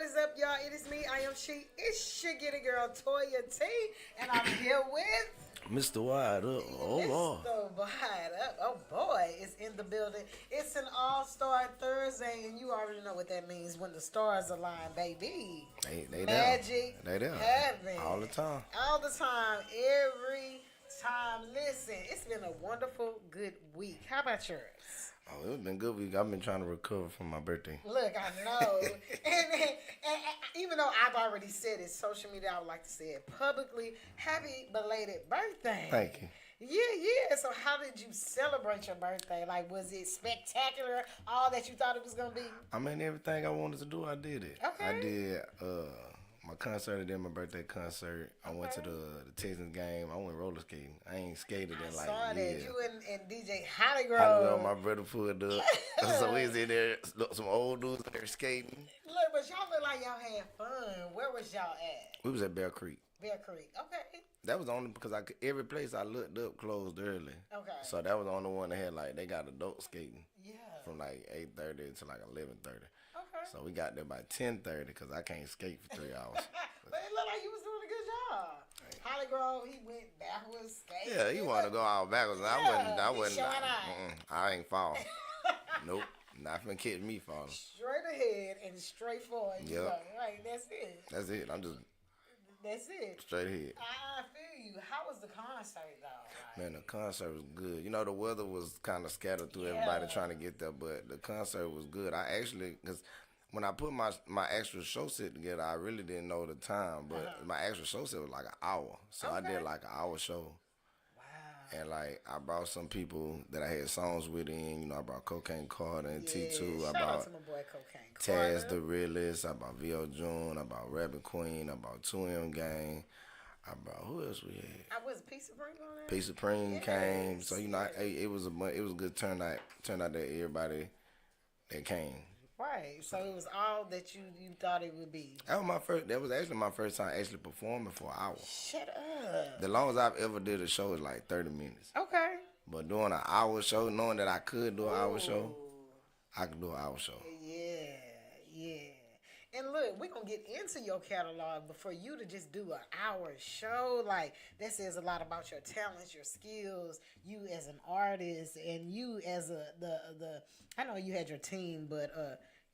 is up, y'all? It is me. I am she. It's your Get It Girl, Toya T. And I'm here with Mr. Wide Up. Oh, Lord. Mr. Wide Up. Oh, boy, is in the building. It's an all-star Thursday, and you already know what that means when the stars align, baby. They Magic there. They there. Heaven. All the time. All the time. Every time. Listen, it's been a wonderful, good week. How about yours? Oh, it's been a good week. I've been trying to recover from my birthday. Look, I know. and even though I've already said it, social media, I would like to say it publicly. Happy belated birthday. Thank you. Yeah. So how did you celebrate your birthday? Like, was it spectacular? All that you thought it was going to be? I mean, everything I wanted to do, I did it. Okay. I did my concert. I did my birthday concert. I went to the Texans game. I went roller skating. I ain't skated in like saw that. years. You and DJ Holly Grove. I know my brother pulled up. So we was in there, some old dudes there skating. Look, but y'all look like y'all had fun. Where was y'all at? We was at Bear Creek. Bear Creek. Okay. That was only because every place I looked up closed early. Okay. So that was the only one that had they got adult skating. Yeah. From like 8:30 to like 11:30. Okay. So we got there by 10:30 because I can't skate for 3 hours. But it looked like you was doing a good job. Holly Grove, he went backwards skating. Yeah, he wanted to go out backwards. Yeah, I wouldn't. showing I ain't fall. Nope. Not finna catch me falling. Straight ahead and straight forward. Yep. Right, that's it. That's it. I'm just That's it. straight ahead. I feel you. How was the concert, though? Like, Man, the concert was good. You know, the weather was kind of scattered through everybody trying to get there, but the concert was good. I actually, because when I put my actual show set together, I really didn't know the time, but my actual show set was like an hour. So I did like an hour show. wow. And I brought some people that I had songs with in. You know, I brought Cocaine Carter and T2. I Shout out brought to my boy Cocaine Taz Carter. the Realist. I brought V.O. June. I brought Rabbit Queen. I brought 2M Gang. I brought, who else we had? I was Peace Supreme on there. Peace Supreme came. So, you know, Yes. it was a good turnout that everybody that came. Right. So it was all that you thought it would be. That was actually my first time actually performing for an hour. Shut up. The longest I've ever did a show is like 30 minutes. Okay. But doing an hour show, knowing that I could do an hour show, I could do an hour show. Yeah. And look, we're going to get into your catalog, but for you to just do an hour show, like, that says a lot about your talents, your skills, you as an artist, and you as I know you had your team, but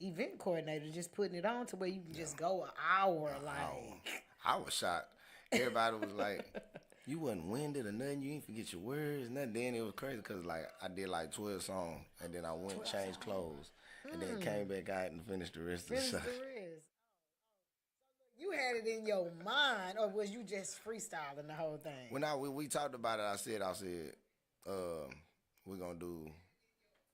event coordinator, just putting it on to where you can just go an hour, like. I was shocked. Everybody was like, you wasn't winded or nothing. You didn't forget your words. And then it was crazy because, I did 12 songs. And then I went and changed clothes. And then came back out and finished the rest of the show. You had it in your mind, or was you just freestyling the whole thing? When we talked about it, I said, we're going to do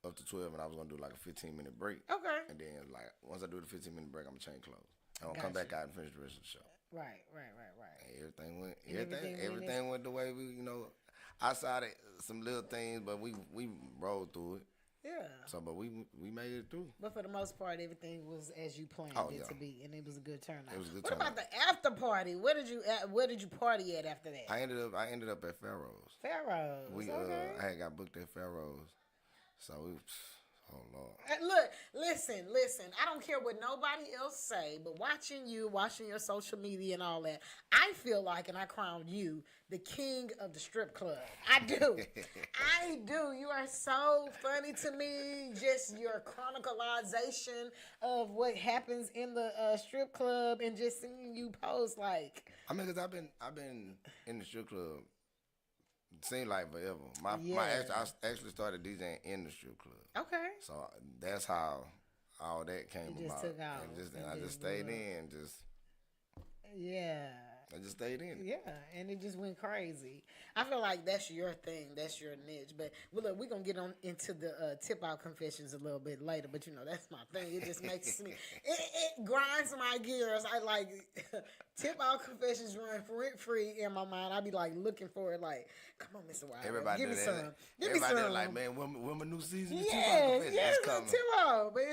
up to 12, and I was going to do like a 15-minute break. Okay. And then, once I do the 15-minute break, I'm going to change clothes. I'm going to come back out and finish the rest of the show. Right. And everything went the way we, outside of some little things, but we rolled through it. Yeah. So, but we made it through. But for the most part, everything was as you planned it to be, and it was a good turnout. It was a good turnout. What about the after party? Where did you party at after that? I ended up at Pharaoh's. Pharaoh's. Okay. I had got booked at Pharaoh's, so oh Lord. Look, listen. I don't care what nobody else say, but watching your social media and all that, I feel like, and I crowned you the king of the strip club. I do. I do. You are so funny to me. Just your chronicalization of what happens in the strip club and just seeing you post like. I mean, because I've been in the strip club. It seemed like forever. I actually started DJing in the strip club. Okay. So that's how all that came about. Just took out. And I just stayed in. Yeah. I just stayed in. Yeah, and it just went crazy. I feel like that's your thing. That's your niche. But look, we're going to get on into the tip-out confessions a little bit later. But, that's my thing. It just makes me... It grinds my gears. I like... Tip-out confessions run rent-free in my mind. I be like looking for it like, come on, Mr. Wilder. Everybody give me some. Everybody like, man, when my new season is coming. Tip-out. But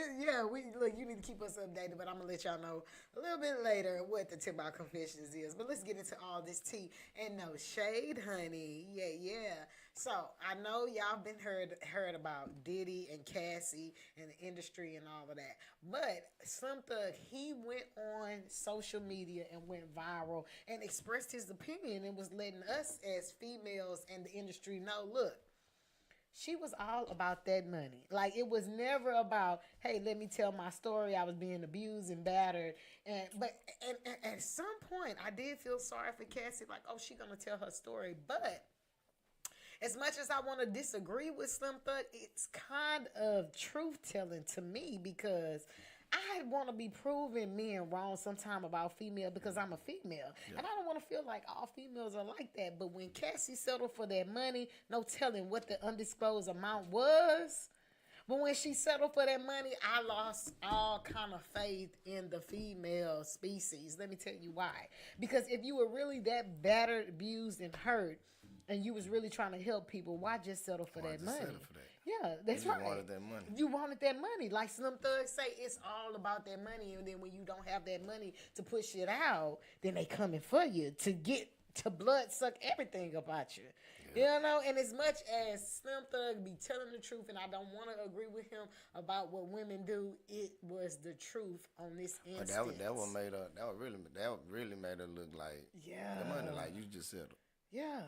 you need to keep us updated. But I'm going to let y'all know a little bit later what the tip-out confessions is. But let's get into all this tea and no shade, honey. Yeah. So I know y'all been heard about Diddy and Cassie and the industry and all of that, but Slim Thug he went on social media and went viral and expressed his opinion and was letting us as females and the industry know, look, she was all about that money. Like it was never about, hey, let me tell my story. I was being abused and battered, and at some point I did feel sorry for Cassie. Like, oh, she gonna tell her story, but as much as I want to disagree with Slim Thug, it's kind of truth telling to me because I want to be proving men wrong sometime about female because I'm a female. Yeah. And I don't want to feel like all females are like that. But when Cassie settled for that money, no telling what the undisclosed amount was. But when she settled for that money, I lost all kind of faith in the female species. Let me tell you why. Because if you were really that battered, abused, and hurt, and you was really trying to help people, why just settle for that money? Settle for that? Yeah, that's right. You wanted that money. You wanted that money. Like Slim Thug say, it's all about that money. And then when you don't have that money to push it out, then they coming for you to get to blood suck everything about you. Yeah. You know, and as much as Slim Thug be telling the truth, and I don't want to agree with him about what women do, it was the truth on this instance. But that really made her look like the money, like you just settled. Yeah.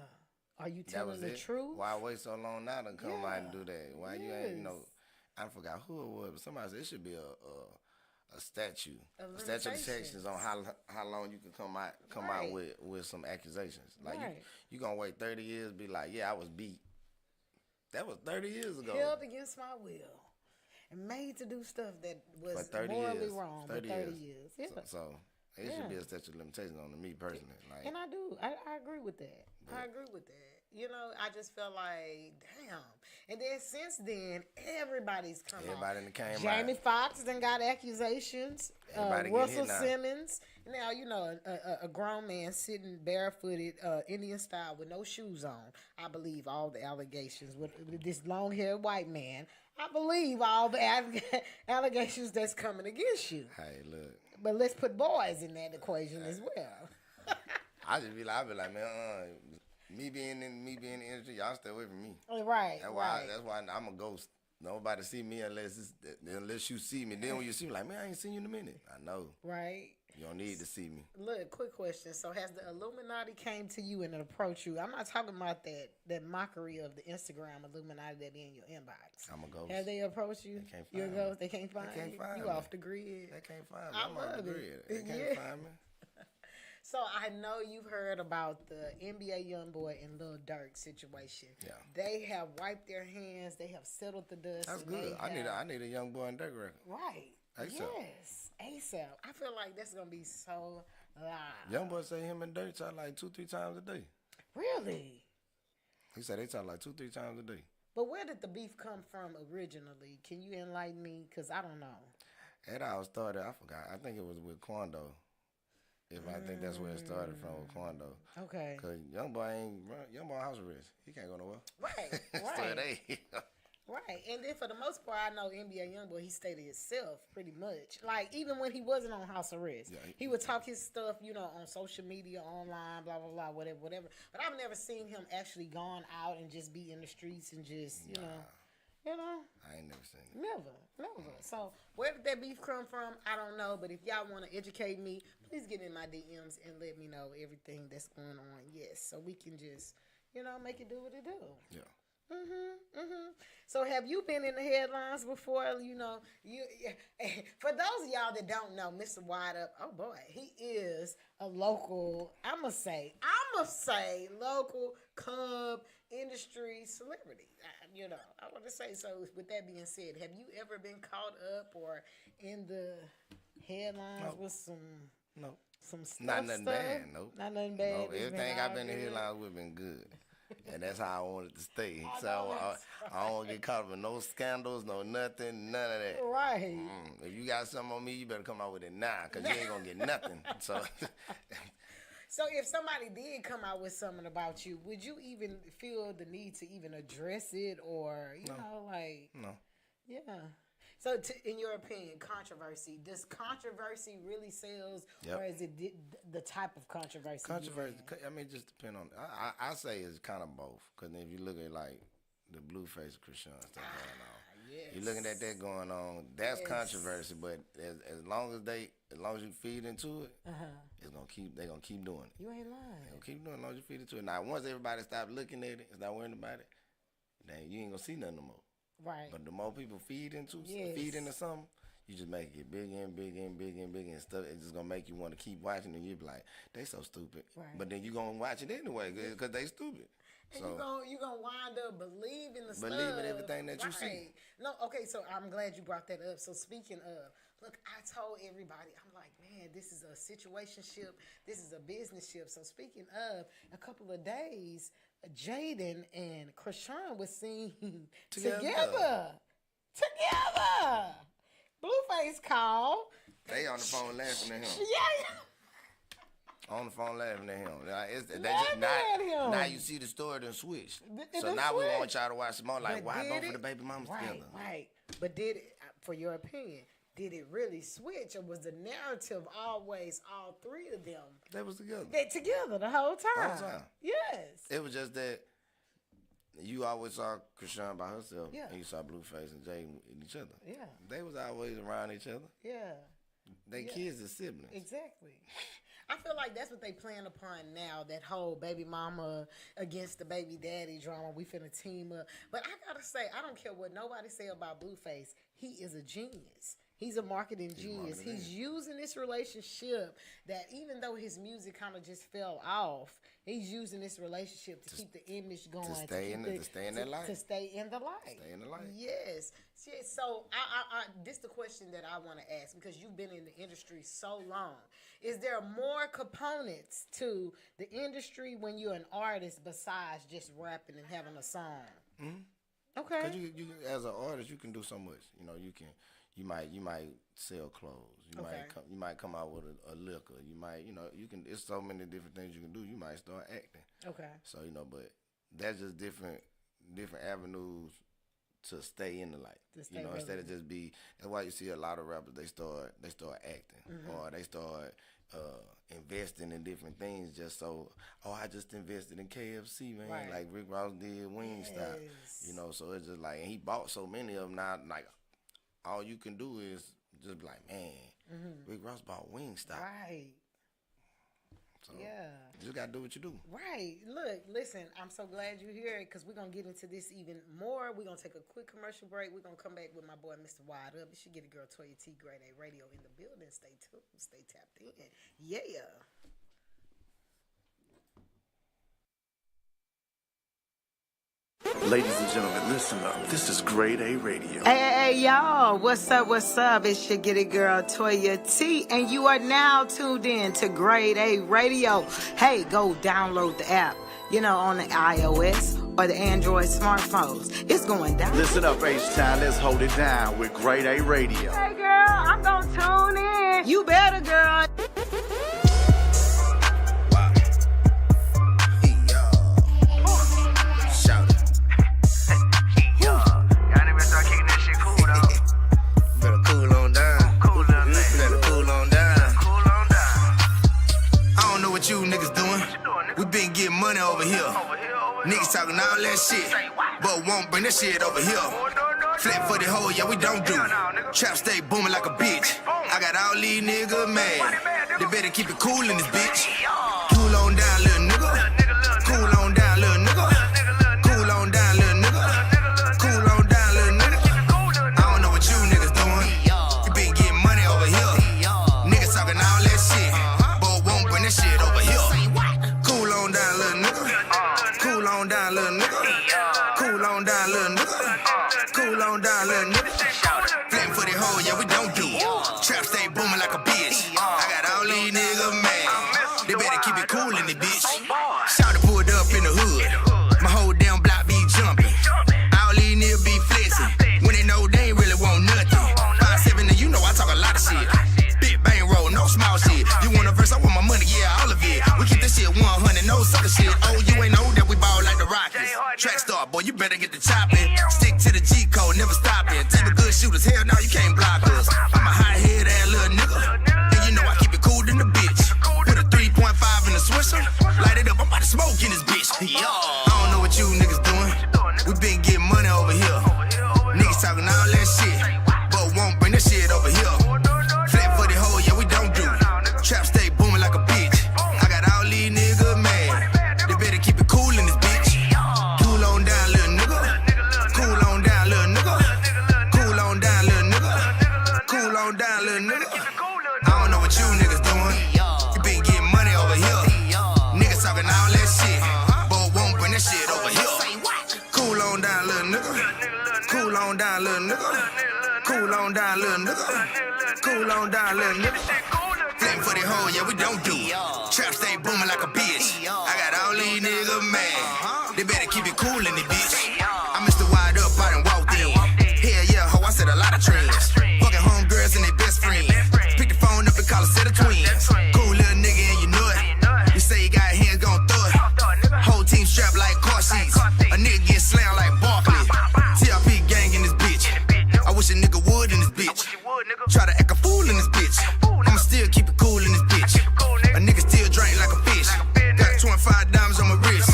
Are you telling the truth? Why wait so long now to come out and do that? Why you ain't, I forgot who it was, but somebody said it should be a statute. A statute of limitations on how long you can come out with some accusations. Like you gonna wait 30 years, be like, yeah, I was beat. That was 30 years ago. Held against my will. And made to do stuff that was morally wrong for 30 years. Yeah. So it should be a statute of limitations on me personally. Like, and I do. I agree with that. I agree with that. You know, I just felt like, damn. And then since then, everybody's come on. Everybody came Jamie Foxx then got accusations. Russell Simmons. Now, you know, a grown man sitting barefooted, Indian style with no shoes on. I believe all the allegations. With this long-haired white man, I believe all the allegations that's coming against you. Hey, look. But let's put boys in that equation as well. I be like, man, me being in the industry, y'all stay away from me. Right. That's why I'm a ghost. Nobody see me unless you see me. Then when you see me, like, man, I ain't seen you in a minute. I know. Right. You don't need to see me. Look, quick question. So has the Illuminati came to you and approached you? I'm not talking about that mockery of the Instagram Illuminati that be in your inbox. I'm a ghost. Have they approached you? They can't find You're a ghost? They can't find you? You me. Off the grid. They can't find me. I'm off the grid. They can't find me. So I know you've heard about the NBA YoungBoy and Lil Durk situation. Yeah. They have wiped their hands. They have settled the dust. That's good. I need a YoungBoy and Durk record. Right. ASAP. Yes. ASAP. I feel like that's going to be so live. YoungBoy say him and Durk talk like 2-3 times a day. Really? He said they talk like 2-3 times a day. But where did the beef come from originally? Can you enlighten me? Because I don't know. It all started, I forgot. I think it was with Quando. I think that's where it started from with Quando. Okay. Because YoungBoy house arrest. He can't go nowhere. Right. Right. And then for the most part, I know NBA YoungBoy, he stayed to himself pretty much. Like, even when he wasn't on house arrest, he would talk his stuff, on social media, online, blah, blah, blah, whatever. But I've never seen him actually gone out and just be in the streets and just, you know. I ain't never seen it. Never. So where did that beef come from? I don't know. But if y'all want to educate me, please get in my DMs and let me know everything that's going on. Yes, so we can just, make it do what it do. Yeah. So have you been in the headlines before? For those of y'all that don't know, Mr. Wide Up, oh boy, he is a local. I'ma say local Cub industry celebrity. I want to say so. With that being said, have you ever been caught up or in the headlines with some stuff? Not nothing bad. Nope. Not nothing bad. Nope. Everything I've been in the headlines with been good. And that's how I wanted to stay. So I don't get caught up in no scandals, no nothing, none of that. Right. If you got something on me, you better come out with it now, because you ain't going to get nothing. So if somebody did come out with something about you, would you even feel the need to even address it or, No. like... No. Yeah. So, in your opinion, controversy. Does controversy really sells, or is it the type of controversy? Controversy. I mean, just depend on. I say it's kind of both. Because if you look at like the Blueface Christian stuff going on, yes. you're looking at that going on. That's controversy. But as long as you feed into it, they're gonna keep doing it. You ain't lying. They're gonna keep doing it as long as you feed into it. Now, once everybody stop looking at it and stop worrying about it, then you ain't gonna see nothing no more. Right. But the more people feed into something, you just make it bigger and bigger and bigger and bigger and stuff. It's just gonna make you want to keep watching, and you be like, they so stupid. Right. But then you gonna watch it anyway because they stupid. And you gonna wind up believing the stuff. Believing everything that you see. No, okay, so I'm glad you brought that up. So speaking of, look, I told everybody, I'm like, man, this is a situationship. This is a business ship. So speaking of, a couple of days, Jaden and Krishan was seen together. Blueface called. They on the phone laughing at him. Yeah. On the phone laughing at him. Now you see the story done switched. So now we want y'all to watch some more. Like, why both of the baby mamas together? Right. But did it, for your opinion, did it really switch, or was the narrative always all three of them? They was together. They together the whole time. Yes. It was just that you always saw Krishan by herself, and you saw Blueface and Jay in each other. Yeah. They was always around each other. Yeah. They kids is siblings. Exactly. I feel like that's what they plan upon now, that whole baby mama against the baby daddy drama. We finna team up. But I gotta say, I don't care what nobody say about Blueface. He is a genius. He's a marketing genius. He's using this relationship that even though his music kind of just fell off, he's using this relationship to keep the image going. To stay in the light. To stay in the light. Stay in the light. Yes. So this is the question that I want to ask, because you've been in the industry so long. Is there more components to the industry when you're an artist besides just rapping and having a song? Mm-hmm. Okay. Because you as an artist, you can do so much. You might sell clothes. You might come out with a liquor. You might, it's so many different things you can do. You might start acting. Okay. So, but that's just different avenues to stay in the light. Instead of just be. That's why you see a lot of rappers, they start acting, or they start investing in different things just so. Oh, I just invested in KFC, man. Right. Like Rick Ross did Wingstop. Yes. So it's just like, and he bought so many of them now. Like, all you can do is just be like, man, Rick Ross bought Wingstop. Right. So, you just got to do what you do. Right. Look, listen, I'm so glad you're here, because we're going to get into this even more. We're going to take a quick commercial break. We're going to come back with my boy, Mr. Wide Up. You should get a girl, Toya T, Grade A Radio in the building. Stay tuned. Stay tapped in. Yeah. Ladies and gentlemen, listen up. This is Grade A Radio. Hey, y'all. What's up? It's your Get It Girl, Toya T, and you are now tuned in to Grade A Radio. Hey, go download the app, on the iOS or the Android smartphones. It's going down. Listen up, H-Town. Let's hold it down with Grade A Radio. Hey, girl, I'm going to tune in. You better, girl. Money over here. Niggas talking all that shit, but won't bring that shit over here. Flip for the hoe, yeah, we don't do. Trap stay booming like a bitch. I got all these niggas mad. They better keep it cool in this bitch. Cool on down, little nigga. Cool on down, little nigga. Cool on down, little nigga. Cool on down, little nigga. I don't know what you niggas doing. You been getting money over here. Niggas talking all that shit, but won't bring that shit over here. Cool on down, little nigga. Cool on down, little nigga. Cool on down, little nigga. Cool on down, little nigga. Flame for the hoe, yeah, we don't do. Trap stay booming like a bitch. I got all these niggas mad. They better keep it cool in the bitch. Shawty pulled up in the hood. My whole damn block be jumping. All these niggas be flexing. When they know they ain't really want nothing. 5'7", and you know I talk a lot of shit. Big bang roll, no small shit. You want a verse, I want my money, yeah, all of it. We keep this shit 100, no sucker shit. Oh, you ain't know that we ball like the Rockets. Track star, boy, you better get the chopping. Stick to the G code, never stopping. Type of good shooter, as hell, now you can't block us. I'm a high head ass little nigga. And you know I keep it cool in the bitch. Put a 3.5 in the Swisher. Light it up, I'm about to smoke in this bitch. Yeah. I don't know what you niggas doing. We been getting money over here. Niggas talking all that shit, but won't bring that shit over here. Flat for the hoe, yeah, we don't do. Trap stay booming like a bitch. I got all these niggas mad. They better keep it cool in this bitch. Cool on down, little nigga. Cool on down, little nigga. Cool on down, little nigga. Cool on down, little nigga. I don't know what you niggas doing. You been getting money over here. Niggas talking all that shit, but won't bring that shit over here. Cool on down, little nigga. Cool on down, little nigga. Cool on down, little nigga. Cool on down, little nigga. Flame for the hoe, yeah, we don't do. Trap stay booming like a bitch. I got all these niggas mad. They better keep it cool in this bitch. I missed the wide up, I done walked in. Hell yeah, ho, I said a lot of trends. Fucking homegirls and they best friends. Pick the phone up and call a set of twins. Cool little nigga and you know it. You say you got hands, gon' throw it. Whole team strapped like car seats. A nigga get slammed like Barkley. TRP gang in this bitch. I wish a nigga would in this bitch. Try to act a fool in this bitch. I'ma still keep it cool in this bitch. A nigga still drink like a fish. Got 25 diamonds on my wrist.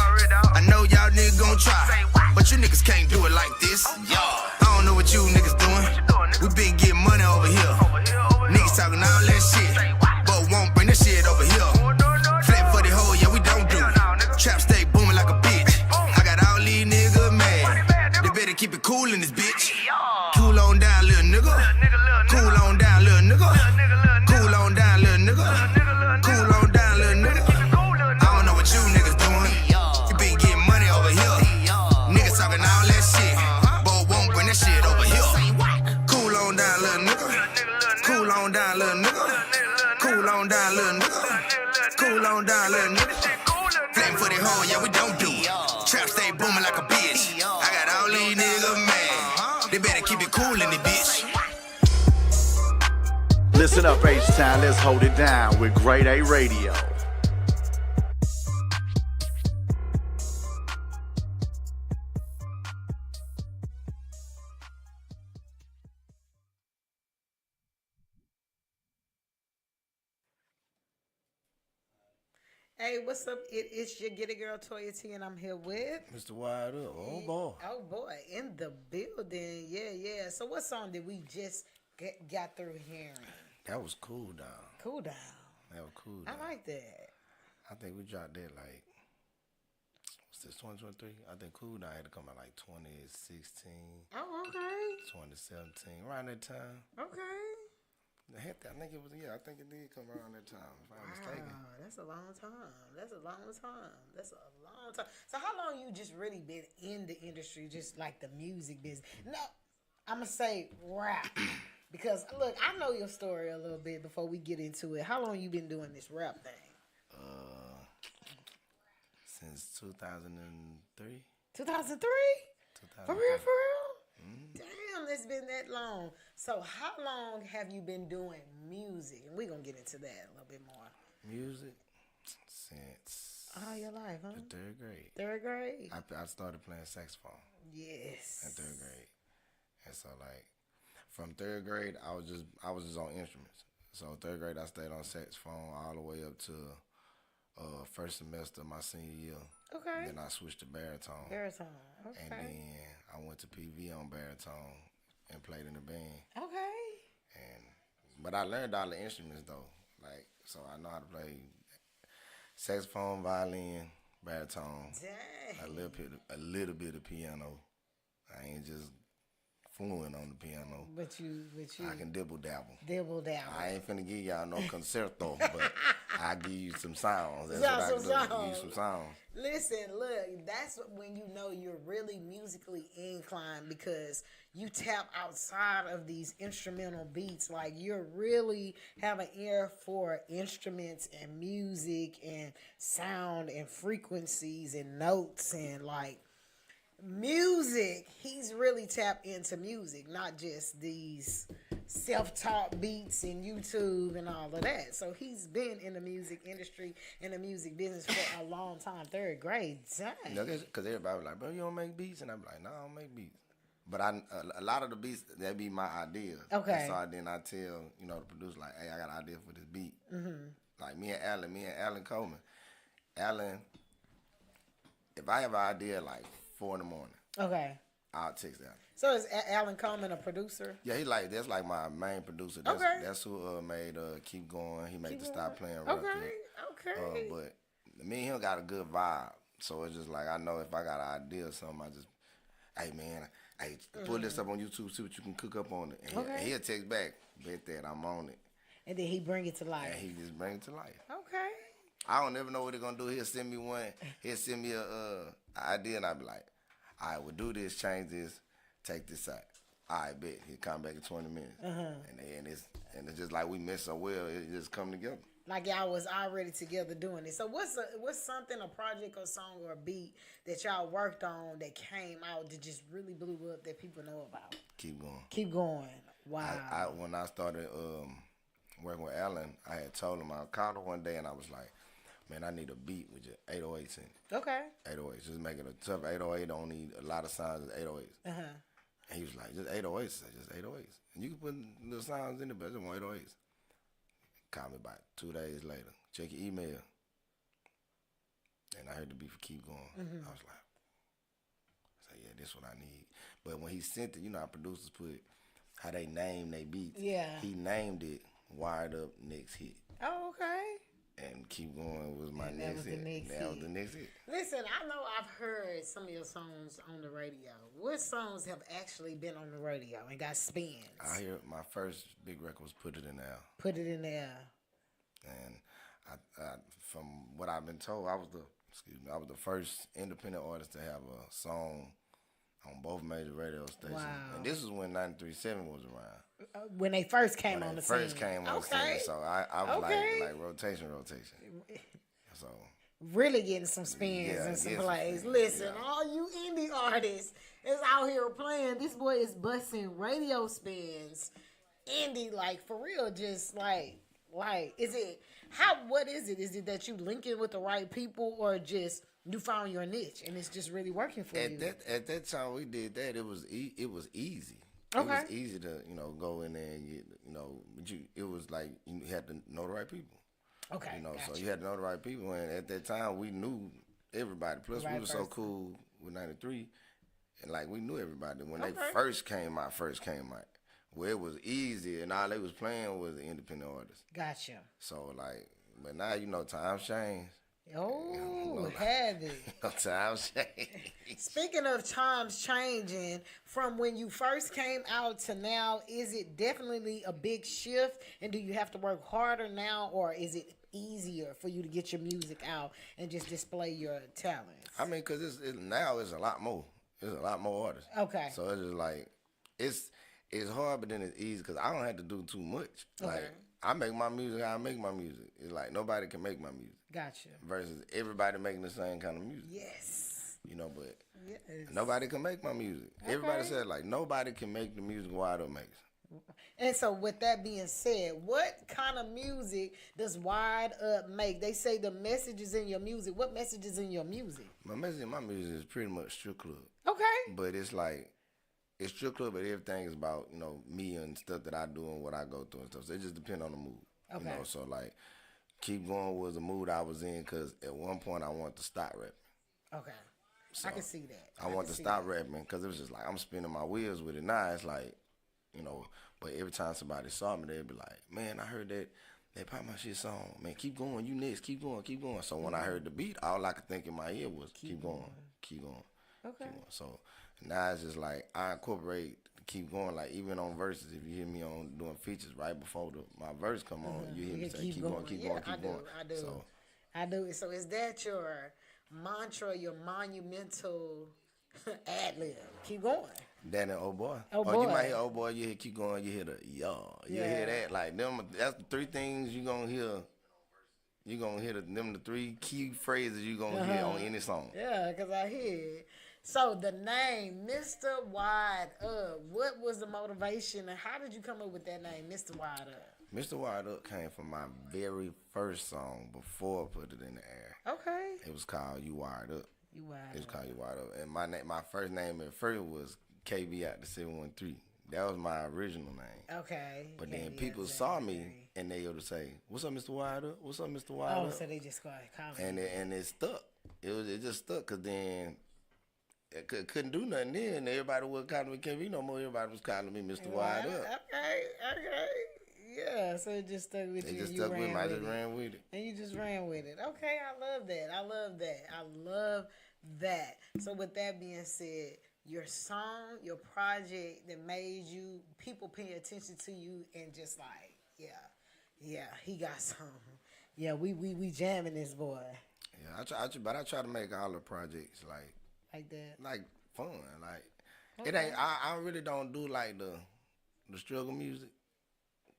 I know y'all niggas gon' try, but you niggas can't do it like this. I don't know what you niggas doing. We been getting money over here. Niggas talking all that shit, but won't bring that shit over here. Flat for the hoe, yeah, we don't do. Trap stay booming like a bitch. I got all these niggas mad. They better keep it cool in this bitch. Cool on down, little nigga. Cool on down, little nigga. Cool on down, little nigga. Cool on down, little nigga. I don't know what you niggas doing. You been getting money over here. Niggas talking all that shit, but won't bring that shit over here. Cool on down, little nigga. Cool on down, little nigga. Cool on down, little nigga. Cool on down, little nigga. Flame for the hoe, yeah, we don't do. Trap stay booming like a bitch. I got all these niggas mad. They better keep it cool in the bitch. Listen up, H-Town, let's hold it down with Grade A Radio. Hey, what's up? It's your Get It Girl Toya T, and I'm here with Mr. Wide Up. Oh boy. Oh boy, in the building. Yeah. So what song did we just got through hearing? That was Cool Down. Cool Down. That was Cool Down. I like that. I think we dropped that like, what's this, 2023? I think Cool Down had to come out like 2016, Oh, okay. 2017, around that time. Okay. I think it was, yeah, I think it did come around that time, if I'm not mistaken. Wow, that's a long time. That's a long time. So how long you just really been in the industry, just like the music business? No, I'm going to say rap. Because, look, I know your story a little bit before we get into it. How long you been doing this rap thing? Since 2003. 2003? For real? Mm-hmm. Damn, it's been that long. So how long have you been doing music? And we're going to get into that a little bit more. Music since all your life, huh? the third grade. Third grade? I started playing saxophone. Yes. In third grade. And so like from third grade I was just on instruments. So third grade I stayed on saxophone all the way up to first semester of my senior year. Okay. Then I switched to baritone. Baritone. Okay. And then I went to PV on baritone and played in the band. Okay. But I learned all the instruments though. Like, so I know how to play saxophone, violin, baritone. Dang. A little bit of piano. I ain't just fluent on the piano. But you I can dibble dabble. I ain't finna give y'all no concerto, but I give you some sounds. That's what I can do. Give you some sounds. Listen, look, that's when you know you're really musically inclined, because you tap outside of these instrumental beats. Like, you really have an ear for instruments and music and sound and frequencies and notes and like music. He's really tapped into music, not just these self-taught beats and YouTube and all of that. So he's been in the music industry, in the music business for a long time. Third grade, dang. Because everybody was like, bro, you don't make beats? And I'm like, no, I don't make beats. But a lot of the beats, they be my ideas. Okay. And so then I tell, the producer, like, hey, I got an idea for this beat. Mm-hmm. Like me and Alan Coleman. Alan, if I have an idea like 4 in the morning, Okay. I'll text Alan. So is Alan Coleman a producer? Yeah, that's like my main producer. That's who made Keep Going. He made the Stop Playing record. Okay. But me and him got a good vibe. So it's just like, I know if I got an idea or something, I just, hey man, pull this up on YouTube, see what you can cook up on it. And he'll text back, bet that I'm on it. And then he bring it to life. And he just bring it to life. Okay. I don't ever know what they're gonna do. He'll send me one. He'll send me a idea, and I'll be like, all right, we'll do this, change this, take this out. All right, bet. He'll come back in 20 minutes. And it's just like we met so well, it just come together. Like y'all was already together doing it. So what's something, a project or song or a beat that y'all worked on that came out that just really blew up that people know about? Keep Going. Keep Going. Wow. When I started working with Alan, I had told him, I called him one day and I was like, man, I need a beat with just 808s in it. Okay. 808s. Just make it a tough 808. Don't need a lot of sounds of 808s. Uh-huh. And he was like, just 808s. I said, just 808s. And you can put little sounds in it, but I just want 808s. Called me about 2 days later. Check your email. And I heard the beat for Keep Going. I was like, yeah, this is what I need. But when he sent it, how producers put how they name their beats. Yeah. He named it Wired Up Next Hit. Oh, okay. And Keep Going was my And next hit. That was the next hit. Listen, I know I've heard some of your songs on the radio. What songs have actually been on the radio and got spins? I hear my first big record was Put It In There. Put It In There. And I from what I've been told, I was the first independent artist to have a song on both major radio stations. Wow. And this is when 93.7 was around. When they first came on the scene. First came on the scene. So I was like rotation. So really getting some spins and some plays. Listen, all you indie artists is out here playing. This boy is busting radio spins. Indie, like, for real, just like, what is it? Is it that you linking with the right people or just you found your niche and it's just really working for you? At that time we did that, it was easy. Okay. It was easy to, go in there and get, but it was like you had to know the right people. Okay. So you had to know the right people, and at that time we knew everybody. Plus we were so cool with 93, and like we knew everybody when they first came out. Where it was easy, and all they was playing was the independent artists. Gotcha. So like, but now times change. Oh, heavy. Times change. Speaking of times changing, from when you first came out to now, is it definitely a big shift? And do you have to work harder now, or is it easier for you to get your music out and just display your talents? I mean, because now it's a lot more. There's a lot more artists. Okay. So it's just like, it's hard, but then it's easy because I don't have to do too much. Okay. Like, I make my music how I make my music. It's like nobody can make my music. Gotcha. Versus everybody making the same kind of music. Yes. But yes. nobody can make my music. Okay. Everybody said, like, nobody can make the music Wired Up makes. And so with that being said, what kind of music does Wired Up make? They say the message is in your music. What message is in your music? My message in my music is pretty much strip club. Okay. But it's like, it's strip club, but everything is about, me and stuff that I do and what I go through and stuff. So it just depends on the mood. Okay. So like, Keep Going was the mood I was in because at one point I wanted to stop rapping. Okay. So I can see that. I wanted to stop rapping because it was just like, I'm spinning my wheels with it. Now it's like, but every time somebody saw me, they'd be like, man, I heard that Pop My Shit song. Man, keep going, you next, keep going, keep going. So when I heard the beat, all I could think in my ear was keep going, keep going. Okay. Keep going. So now it's just like, I incorporate Keep Going, like even on verses, if you hear me on doing features right before my verse come on, you hear me say keep going, keep going, keep going. I do. I do. So is that your mantra, your monumental ad-lib? Keep going. That and Oh Boy. Oh Or Boy. you might hear Oh Boy, you hear Keep Going, you hear the yo. You hear that. Like that's the three things you gonna hear. You gonna hear them the three key phrases you gonna hear on any song. Yeah, because I hear it. So the name, Mr. Wide Up, what was the motivation and how did you come up with that name, Mr. Wide Up? Mr. Wide Up came from my very first song before I Put It in the Air. Okay. It was called You Wired Up. You Wired Up. It was called You Wired Up. And my first name at first was KB out the 713. That was my original name. Okay. But then people saw me and they would say, "What's up, Mr. Wilder? What's up, Mr. Wilder?" Oh, so they just started commenting. And it stuck. It just stuck because then it couldn't do nothing then. Everybody wasn't calling me KB no more. Everybody was calling me Mr. Wilder. Okay. Yeah, so it just stuck with you. It just you stuck with me. I with just it. ran with it. And you just ran with it. Okay, I love that. So with that being said, your song, your project that made you people pay attention to you and just like, yeah, he got some. Yeah, we jamming this boy. Yeah, but I try to make all the projects like that, like fun. Like it ain't. I really don't do like the struggle music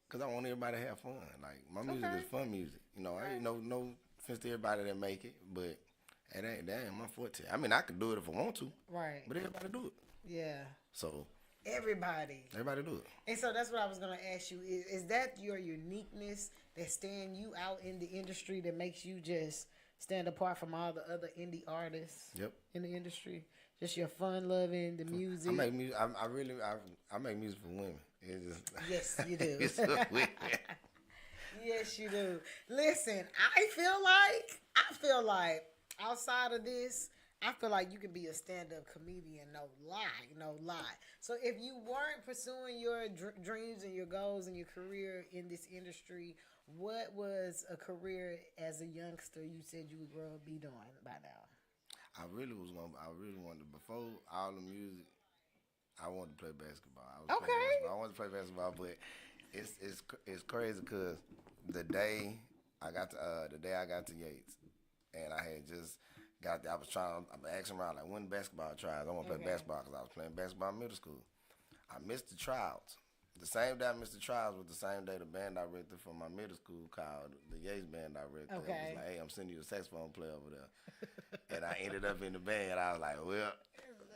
because I want everybody to have fun. Like my music is fun music. You know, I ain't no offense to everybody that make it, but that ain't my forte. I mean, I could do it if I want to. Right. But everybody do it. Yeah. So. Everybody do it. And so that's what I was going to ask you. Is that your uniqueness that stand you out in the industry that makes you just stand apart from all the other indie artists in the industry? Just your fun loving, the music. I make music. I make music for women. It's just, yes, you do. It's for women. Yes, you do. Listen, I feel like outside of this, I feel like you could be a stand-up comedian, no lie. So if you weren't pursuing your dreams and your goals and your career in this industry, what was a career as a youngster you said you would grow up be doing by now? I really wanted to, before all the music, I wanted to play basketball. I wanted to play basketball, but it's crazy because the day I got to Yates, and I had just got there. I'm asking around like when basketball tryouts. I want to play basketball because I was playing basketball in middle school. I missed the tryouts. The same day I missed the tryouts was the same day the band director from my middle school called the Yates band director. Was like, "Hey, I'm sending you a saxophone player over there." And I ended up in the band. I was like, "Well,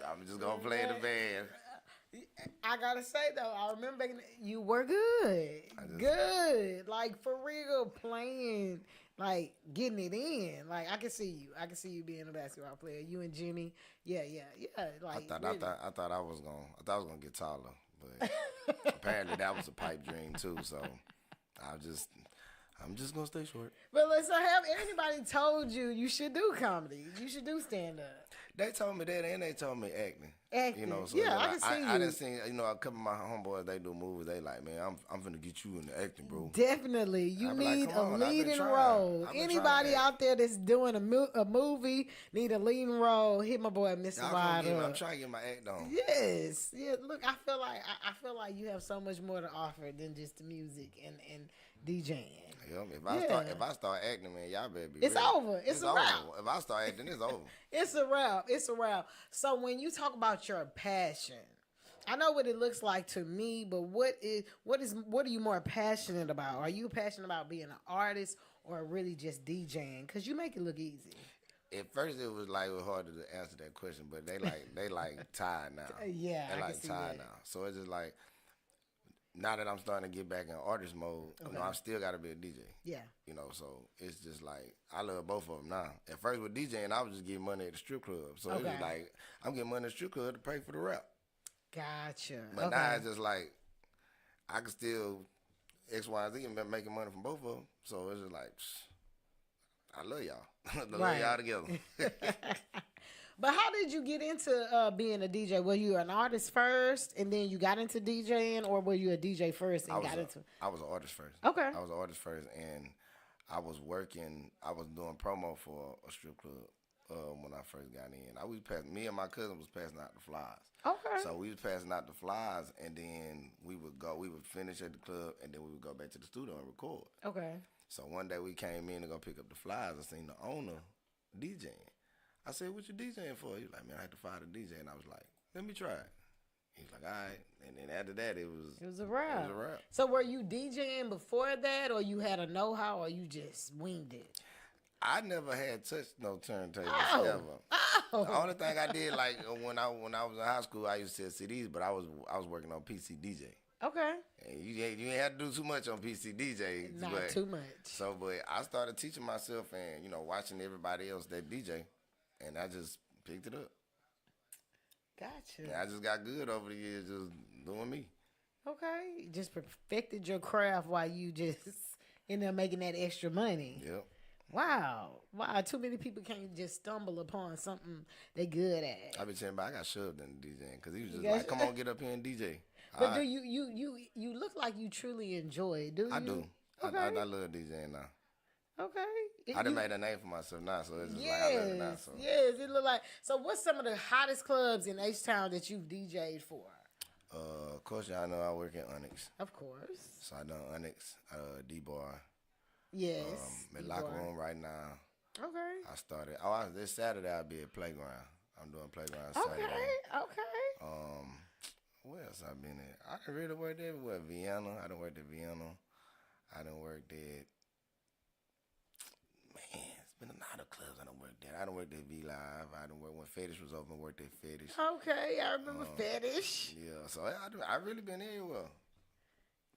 I'm just gonna play in the band." I gotta say though, I remember you were good, like for real, playing, like getting it in. Like I can see you being a basketball player. You and Jimmy, yeah. Like I thought I was gonna get taller, but apparently that was a pipe dream too. So I'm just gonna stay short. But listen, have anybody told you should do comedy? You should do stand up. They told me that, and they told me acting. Acting, you know. So yeah, I can see you. I done seen, a couple of my homeboys. They do movies. They like, man, I'm finna get you in the acting, bro. Definitely, you need a leading role. Anybody out there that's doing a movie need a leading role. Hit my boy, Mr. Wilder. I'm trying to get my act on. Yes, yeah. Look, I feel like you have so much more to offer than just the music and DJing. If I start acting, man, y'all better be ready. Over. It's a wrap. If I start acting, it's over. It's a wrap. So when you talk about your passion, I know what it looks like to me, but what are you more passionate about? Are you passionate about being an artist or really just DJing? Because you make it look easy. At first, it was harder to answer that question, but they tired now. Yeah, they tired now. So it's just like. Now that I'm starting to get back in artist mode, I still got to be a DJ. Yeah. So it's just like, I love both of them now. At first with DJing, I was just getting money at the strip club. So it was like, I'm getting money at the strip club to pay for the rap. Gotcha. But now it's just like, I can still X, Y, and Z and been making money from both of them. So it's just like, I love y'all. I love y'all together. But how did you get into being a DJ? Were you an artist first, and then you got into DJing, or were you a DJ first and got into? I was an artist first. Okay. I was an artist first, and I was doing promo for a strip club when I first got in. Me and my cousin was passing out the flyers. Okay. So we was passing out the flyers, and then we would finish at the club, and then we would go back to the studio and record. Okay. So one day we came in to go pick up the flyers. I seen the owner DJing. I said, "What you DJing for?" He was like, "Man, I had to fire the DJ." And I was like, "Let me try it." He's like, "All right." And then after that, it was a wrap. It was a wrap. So were you DJing before that, or you had a know-how, or you just winged it? I never had touched no turntables ever. Oh. The only thing I did, like when I was in high school, I used to sell CDs, but I was working on PC DJ. Okay. And you ain't had to do too much on PC DJ. Not too much. So, but I started teaching myself and watching everybody else that DJ. And I just picked it up. Gotcha. And I just got good over the years just doing me. Okay. You just perfected your craft while you just end up making that extra money. Yep. Wow. Wow. Too many people can't just stumble upon something they good at. I been telling you, I got shoved into DJing because he was just got like, "Come on, get up here and DJ." But do you look like you truly enjoy it, do you? I do. Okay. I love DJing now. Okay. I done made a name for myself now, so it's just like I love it now. So. Yes, it look like. So, what's some of the hottest clubs in H-Town that you've DJ'd for? Of course, y'all know I work at Onyx. Of course. So I done Onyx, D-Bar. Yes. In locker room right now. Okay. I started. This Saturday I'll be at Playground. I'm doing Playground Okay. Saturday. Okay. Where else I been at? I done really worked everywhere. Vienna. I done worked at Vienna. I done worked at. Man, it's been a lot of clubs I done worked at. I done worked at V Live. I done worked when Fetish was open. Worked at Fetish. Okay, I remember Fetish. Yeah, so I really been everywhere.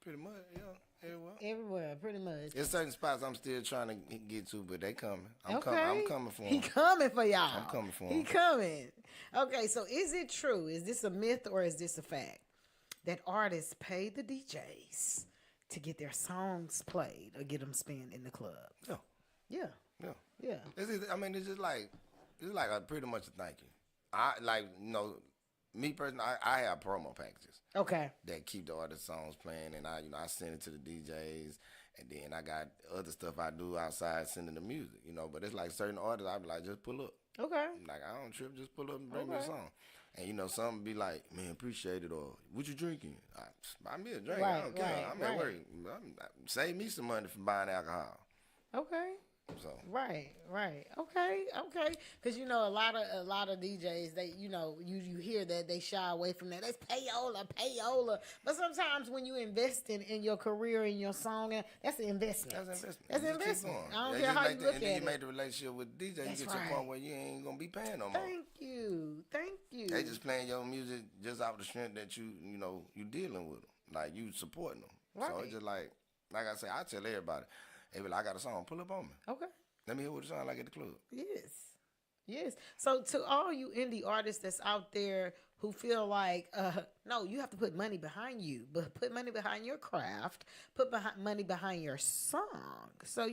Pretty much, yeah, everywhere. Everywhere, pretty much. There's certain spots I'm still trying to get to, but they coming. I'm coming for them. He coming for y'all. I'm coming for him. He coming. Okay, so is it true? Is this a myth or is this a fact that artists pay the DJs to get their songs played or get them spin in the club? Yeah. Yeah. Yeah. Yeah. It's just like a pretty much a thank you. I me personally, I have promo packages Okay. that keep the artist songs playing, and I send it to the DJs, and then I got other stuff I do outside sending the music, But it's like certain artists, I be like, just pull up. Okay. Like I don't trip, just pull up and bring me a song. And some be like, man, appreciate it, or what you drinking? Buy me a drink. I don't care. I'm at work. Save me some money from buying alcohol. Okay. So Right. Okay. Because a lot of DJs, they you hear that they shy away from that. That's payola. But sometimes when you invest in your career in your song, that's an investment. That's an investment. I don't care how you look at it. And then you make the relationship with DJ. That's you get to a point where you ain't gonna be paying no more. Thank you. They just playing your music just off the strength that you dealing with them, like you supporting them. Right. So it's just like I say, I tell everybody. Hey, I got a song. Pull up on me. Okay. Let me hear what it sound like at the club. Yes. So to all you indie artists that's out there who feel like, no, you have to put money behind you, but put money behind your craft, money behind your song. So,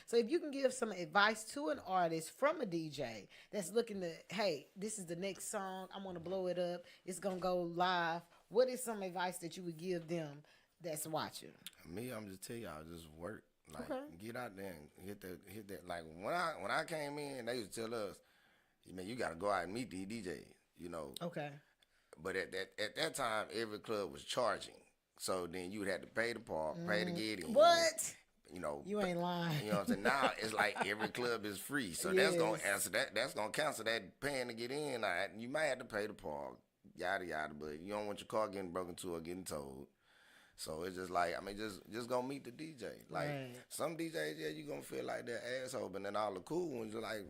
so if you can give some advice to an artist from a DJ that's looking to, hey, this is the next song. I'm going to blow it up. It's going to go live. What is some advice that you would give them that's watching? Me, I'm just tell y'all, just work. Like, get out there and hit that. Like, when I came in, they used to tell us, man, you got to go out and meet the DJs, Okay. But at that time, every club was charging. So then you would have to pay to park, pay to get in. What? You ain't lying. You know what I'm saying? Now it's like every club is free. So that's gonna answer that. That's gonna cancel that paying to get in. You might have to pay to park, yada yada, but you don't want your car getting broken to or getting towed. So it's just like, just go meet the DJ. Like, some DJs, yeah, you gonna feel like they're asshole, but then all the cool ones, you like,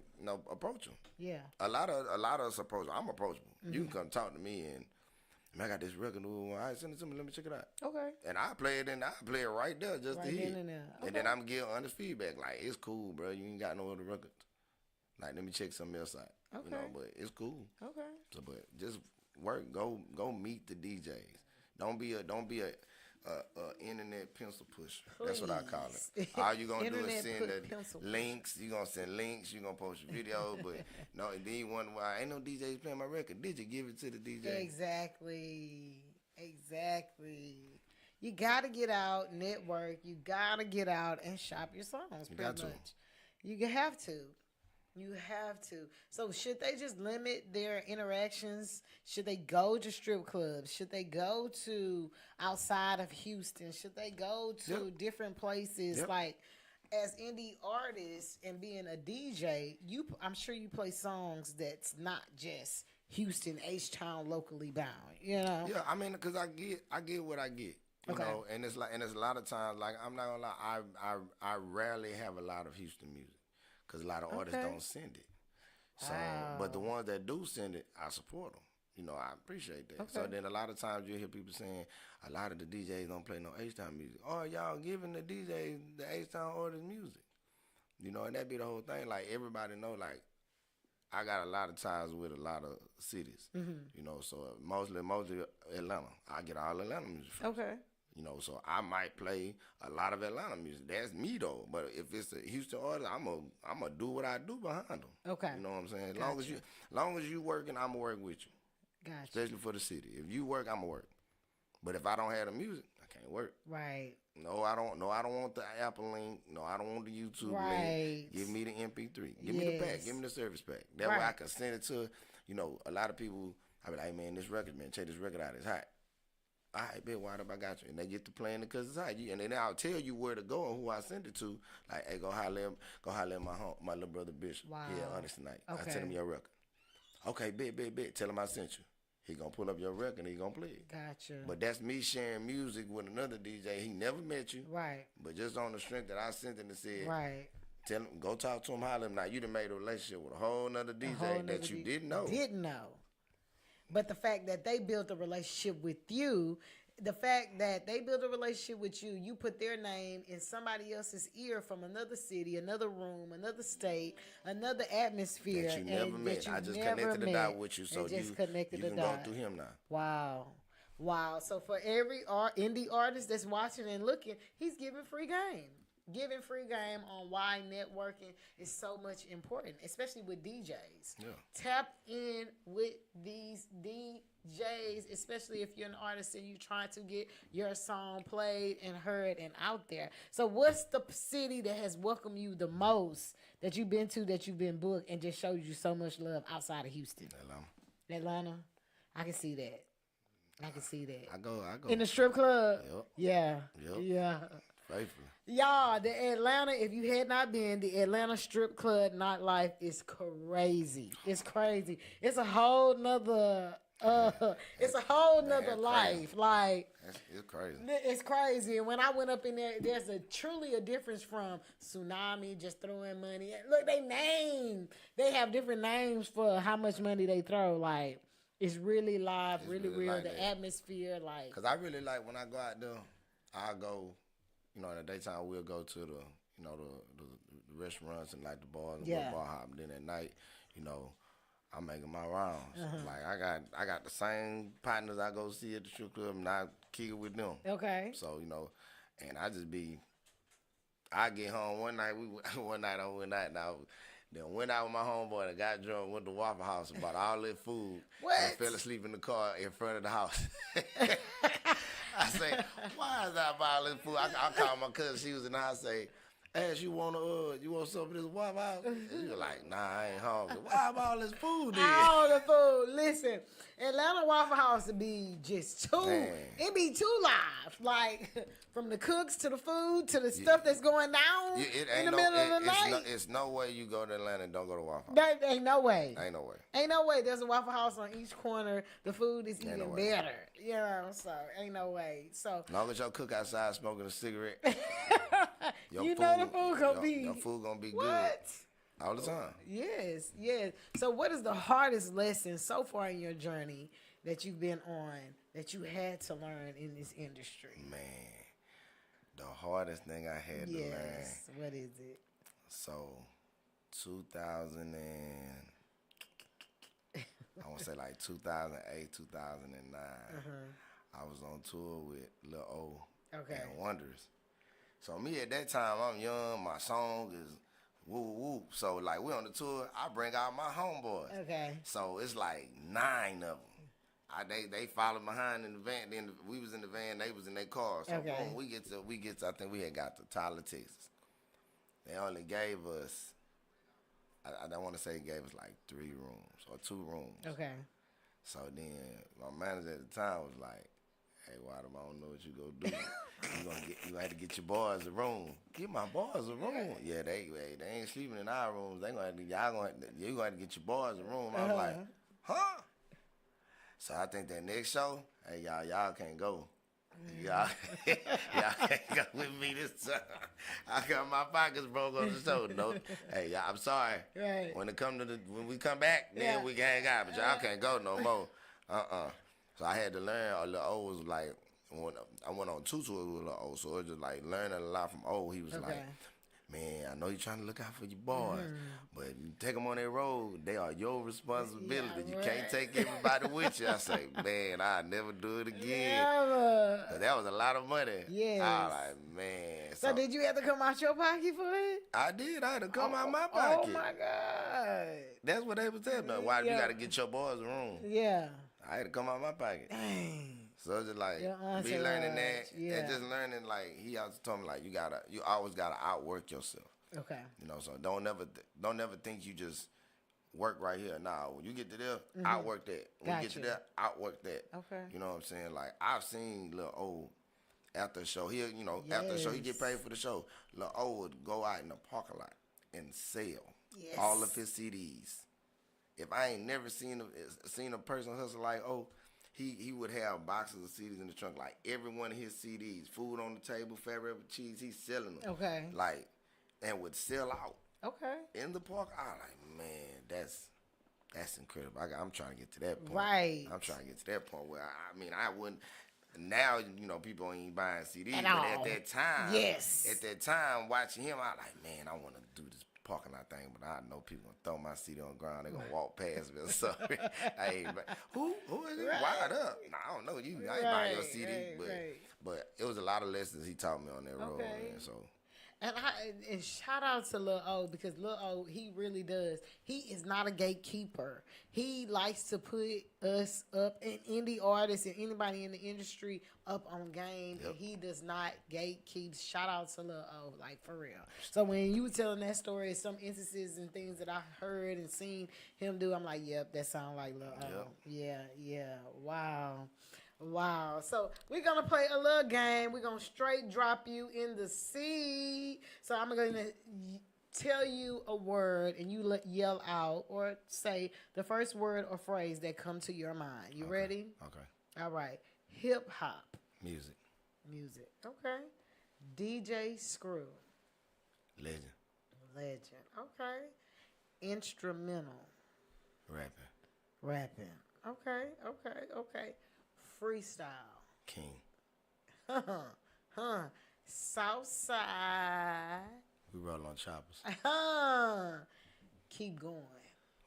approach them. Yeah. A lot of us approach. I'm approachable. You can come talk to me and, man, I got this record. All right, send it to me. Let me check it out. Okay. And I play it right there just to hear. Okay. And then I'm giving honest feedback. Like, it's cool, bro. You ain't got no other records. Like, let me check something else out. Okay. But it's cool. Okay. So, but just work. Go meet the DJs. Don't be a internet pencil pusher. That's what I call it. All you gonna do is send the links. You gonna send links. You gonna post your video, but no. And then you wonder why ain't no DJs playing my record. Did you give it to the DJ? Exactly. You gotta get out, network. You gotta get out and shop your songs. You have to. You have to. So should they just limit their interactions? Should they go to strip clubs? Should they go to outside of Houston? Should they go to different places? Like, as indie artists and being a DJ, I'm sure you play songs that's not just Houston, H-Town, locally bound. Yeah, because I get what I get. You know, and it's a lot of times, like, I'm not gonna lie, I rarely have a lot of Houston music. Because a lot of artists don't send it. So, but the ones that do send it, I support them. I appreciate that. So then a lot of times you hear people saying, a lot of the DJs don't play no H-Town music. Oh, y'all giving the DJs the H-Town artists music. And that be the whole thing. Like, everybody know, like, I got a lot of ties with a lot of cities. You know, so mostly Atlanta. I get all Atlanta music from. Okay. You know, so I might play a lot of Atlanta music. That's me though. But if it's a Houston artist, I'm a do what I do behind them. Okay. You know what I'm saying? As Gotcha. long as you working, I'ma work with you. Gotcha. Especially for the city. If you work, I'ma work. But if I don't have the music, I can't work. Right. No, I don't. No, I don't want the Apple link. No, I don't want the YouTube Right. link. Give me the MP3. Give me the pack. Give me the service pack. That way I can send it to. You know, a lot of people. I be like, hey man, this record, man, check this record out. It's hot. All right, bet, wide up, I got you. And they get to playing it because it's hot. And then I'll tell you where to go and who I send it to. Like, hey, go holler at my little brother Bishop. Wow. Yeah, honest tonight. Okay. I send him your record. Okay, bet. Tell him I sent you. He gonna pull up your record and he gonna play it. Gotcha. But that's me sharing music with another DJ. He never met you. Right. But just on the strength that I sent him and said, Right. tell him, go talk to him, holler him. Now you done made a relationship with a whole nother DJ that you didn't know. Didn't know. But the fact that they built a relationship with you, the fact that they built a relationship with you, you put their name in somebody else's ear from another city, another room, another state, another atmosphere. That you never met. I just connected the dot with you, so you can go through him now. Wow. Wow. So for every indie artist that's watching and looking, he's giving free game. Giving free game on why networking is so much important, especially with DJs. Yeah. Tap in with these DJs, especially if you're an artist and you're trying to get your song played and heard and out there. So what's the city that has welcomed you the most that you've been to, that you've been booked, and just showed you so much love outside of Houston? Atlanta? I can see that. I can see that. I go. In the strip club? Yep. Yeah. Yep. Yeah. Faithfully. Y'all, the Atlanta, if you had not been, the Atlanta strip club nightlife is crazy. It's crazy. It's a whole nother life. Like, it's crazy. It's crazy. And when I went up in there, there's truly a difference from Tsunami, just throwing money. Look, they have different names for how much money they throw. Like, it's really live, it's really real. Like the atmosphere, like. Because I really like when I go out there, I go. You know, in the daytime, we'll go to the restaurants and like the bars and bar hop. And then at night, you know, I'm making my rounds. Like I got the same partners I go see at the strip club, and I kick it with them. Okay. So you know, and I get home one night. Now. Then went out with my homeboy and got drunk, went to Waffle House, and bought all that food. What? And fell asleep in the car in front of the house. I say, why is I buy all this food? I called my cousin, she was in the house, say, Ash, you want some of this Waffle House? And she was like, nah, I ain't hungry. Why buy all this food then? All the food. Listen, Atlanta Waffle House would be just it be too live. Like, from the cooks to the food to the stuff that's going down in the middle of the night. It's no way you go to Atlanta and don't go to Waffle House. That ain't no way. Ain't no way. Ain't no way. There's a Waffle House on each corner. The food is even better. You know, so ain't no way. So as long as y'all cook outside smoking a cigarette, you know the food gonna be. Your food gonna be what? Good. All the time. Yes. So what is the hardest lesson so far in your journey that you've been on that you had to learn in this industry? Man, the hardest thing I had to learn. Yes. What is it? So, 2000 and I want to say like 2008, 2009. I was on tour with Lil O and Wonders. So me at that time, I'm young. My song is woo woo. So like we on the tour, I bring out my homeboys. Okay. So it's like 9 of them. They followed behind in the van. Then we was in the van. They was in their car. So boom, we get to. I think we had got to Tyler, Texas. They only gave us. I don't want to say gave us like 3 rooms or 2 rooms. Okay. So then my manager at the time was like, "Hey, Wadham, I don't know what you gonna do. You had to get your boys a room. Get my boys a room. Yeah, they ain't sleeping in our rooms. You gonna have to get your boys a room." I was like, "Huh?" So I think that next show, hey y'all can't go. Y'all can't go with me this time. I got my pockets broke on the show. No, hey y'all, I'm sorry. Right. When we come back, then we can hang out, but y'all can't go no more. So I had to learn. Lil O was like, when I went on 2 tours with Lil O, so it was just like learning a lot from O. He was like, man, I know you're trying to look out for your boys, but you take them on that road, they are your responsibility. Yeah, You right. can't take everybody with you. I say, man, I'll never do it again. Never. 'Cause that was a lot of money. Yes. I was like, man. So did you have to come out your pocket for it? I did. I had to come out my Oh pocket. my God. That's what they was telling me. Why you Yeah. got to get your boys a room? Yeah. I had to come out my pocket. Dang. So it's just like Your be learning entourage, that yeah. and just learning like he also told me like you always gotta outwork yourself. Okay. You know, so don't never think you just work right here. Nah, when you get to there, outwork that. When you get to Gotcha. there, outwork that. Okay. You know what I'm saying? Like I've seen Lil O after the show. After the show, he get paid for the show. Lil O would go out in the parking lot and sell Yes. all of his CDs. If I ain't never seen a person hustle like O, he would have boxes of CDs in the trunk, like every one of his CDs, food on the table, Fat Red with cheese, he's selling them. Okay. Like, and would sell out Okay. in the park. I like, man, that's incredible. I'm trying to get to that point. Right. I'm trying to get to that point where I wouldn't. Now people ain't buying CDs, At but all. at that time, Yes. At that time, watching him, I like, man, I want to do this parking lot thing, but I know people gonna throw my CD on the ground. They gonna walk past me or something. Who is it? Right. Wired up? Nah, I don't know you. I ain't buying your Right, CD, right. but it was a lot of lessons he taught me on that road, Okay. man. So. And shout out to Lil O, because Lil O, he really does. He is not a gatekeeper. He likes to put us up, and indie artists and anybody in the industry up on game. Yep. And he does not gatekeep. Shout out to Lil O, like for real. So when you were telling that story, some instances and things that I heard and seen him do, I'm like, yep, that sound like Lil O. Yep. Yeah. Wow. So we're going to play a little game. We're going to straight drop you in the sea. So I'm going to tell you a word and you yell out or say the first word or phrase that come to your mind. You ready? Okay. All right. Hip hop. Music. Okay. DJ Screw. Legend. Okay. Instrumental. Rapping. Okay. Freestyle. King. Southside. We roll on choppers. Keep going.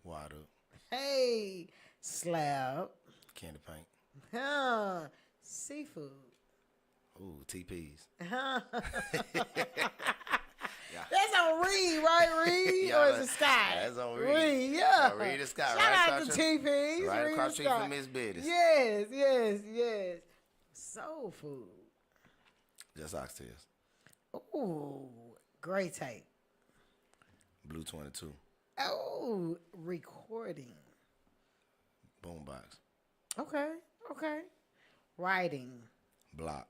Wide up. Hey, slab. Candy paint. Seafood. Ooh, TPs. That's on Reed, right? Reed, Yeah, or is it Sky? that's on Reed. Reed, yeah. Reed and Sky, Shout right out across to the- TPs. right Reed across and street Sky. from Miss Betty's. Yes. Soul food. Just oxtails. Ooh, great tape. Blue 22. Oh, recording. Boombox. Okay. Writing. Block.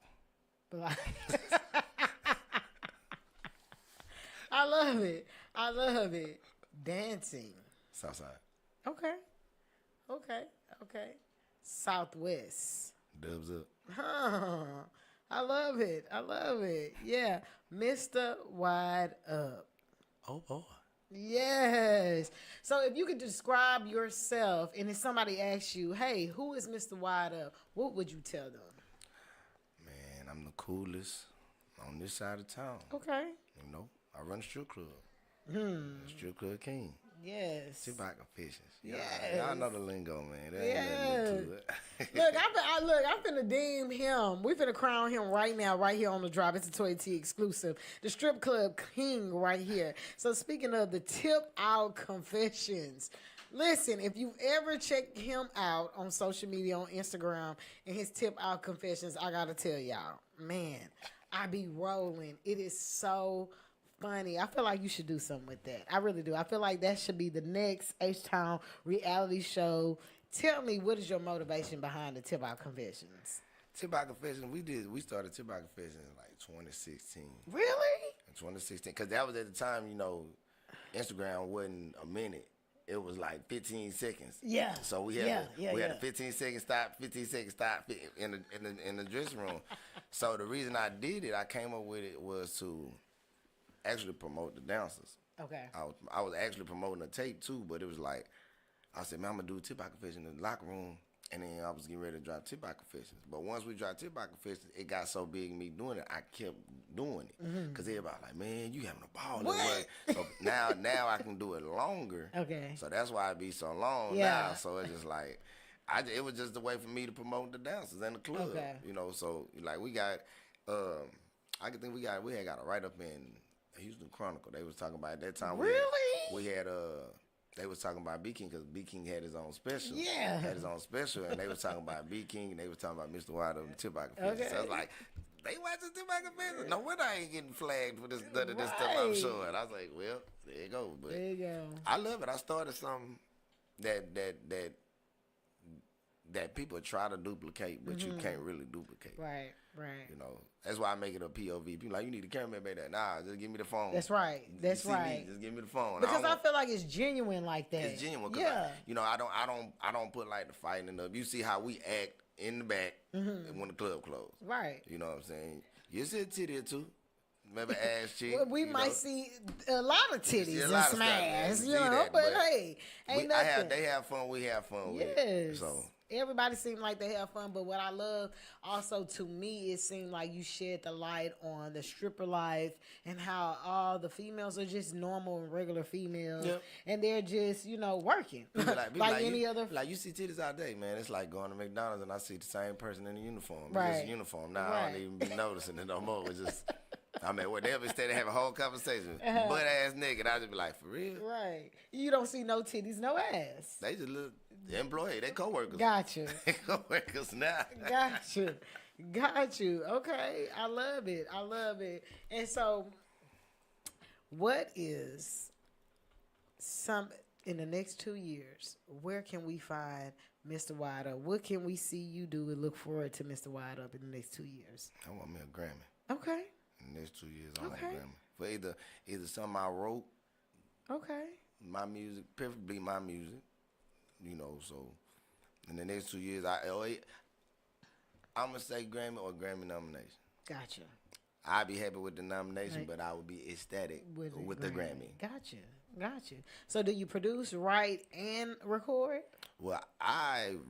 I love it. Dancing. Southside. Okay. Southwest. Dubs up. I love it. Yeah. Mr. Wide Up. Oh, boy. Yes. So if you could describe yourself and if somebody asks you, hey, who is Mr. Wide Up? What would you tell them? Man, I'm the coolest on this side of town. Okay. I run a strip club. Strip club king. Yes. Tip-out confessions. Yes. Y'all know the lingo, man. There ain't nothing to it. I'm finna deem him. We finna crown him right now, right here on the drop. It's a Toya T exclusive. The strip club king right here. So speaking of the tip out confessions, listen, if you've ever checked him out on social media, on Instagram, and his tip out confessions, I gotta tell y'all, man, I be rolling. It is so funny. I feel like you should do something with that. I really do. I feel like that should be the next H-Town reality show. Tell me, what is your motivation behind the Tip Out Confessions? Tip Out Confessions, we started Tip Out Confessions in like 2016. Really? In 2016, because that was at the time, Instagram wasn't a minute. It was like 15 seconds. Yeah. So we had a 15 second stop, 15 second stop in the dressing room. So the reason I did it, I came up with it was to actually promote the dancers. Okay. I was actually promoting a tape too, but it was like, I said, man, I'm gonna do a Tip Out Confession in the locker room And then I was getting ready to drop Tip Out Confessions. But once we dropped Tip Out Confessions, it got so big me doing it, I kept doing it. Because everybody like, man, you having a ball. What? So now I can do it longer. Okay. So that's why it be so long now. So it's just like, it was just a way for me to promote the dancers and the club. Okay. You know, so like we got, I can think we had got a write-up in Houston Chronicle. They was talking about at that time. Really? We had they was talking about B King because B King had his own special. Yeah. Had his own special, and they was talking about B King, and they was talking about Mr. Wilder and Tip Out Confessions. Okay. So I was like, they watching Tip Out Confessions? No wonder I ain't getting flagged for this, none of this stuff I'm showing. I was like, well, there you go. But There you go. I love it. I started something that people try to duplicate, but you can't really duplicate. Right. You know, that's why I make it a POV. People like, you need a cameraman back there. Nah, just give me the phone. That's right. That's You see right. me, just give me the phone. Because I feel like it's genuine like that. It's genuine. Cause Yeah. you know, I don't put like the fighting up. You see how we act in the back when the club closed. Right. You know what I'm saying? You see a titty or two. Remember ass cheek. Well, we might see a lot of titties and lot of smash, stuff, you see know, that, but hey, ain't nothing. They have fun, we have fun with Yes. it. So Everybody seemed like they have fun, but what I love also, to me, it seemed like you shed the light on the stripper life and how all the females are just normal and regular females, and they're just, you know, working people like any you, other. Like you see titties all day, man. It's like going to McDonald's and I see the same person in the uniform. Right. It's just a uniform. Now I don't even be noticing it no more. It's just, I mean, they'll be standing have a whole conversation, butt ass naked. I just be like, for real? Right. You don't see no titties, no ass. They just look employee, they coworkers. Gotcha. They coworkers now. Got you. Okay. I love it. And so, what is in the next 2 years, where can we find Mr. Wilder? What can we see you do and look forward to Mr. Wilder up in the next 2 years? I want me a Grammy. Okay. In the next 2 years, I want a Grammy. For either something I wrote, Okay. my music, preferably my music, you know, so in the next 2 years, I'm going to say Grammy or Grammy nomination. Gotcha. I'd be happy with the nomination, but I would be ecstatic with the Grammy. Gotcha. So do you produce, write, and record? Well, I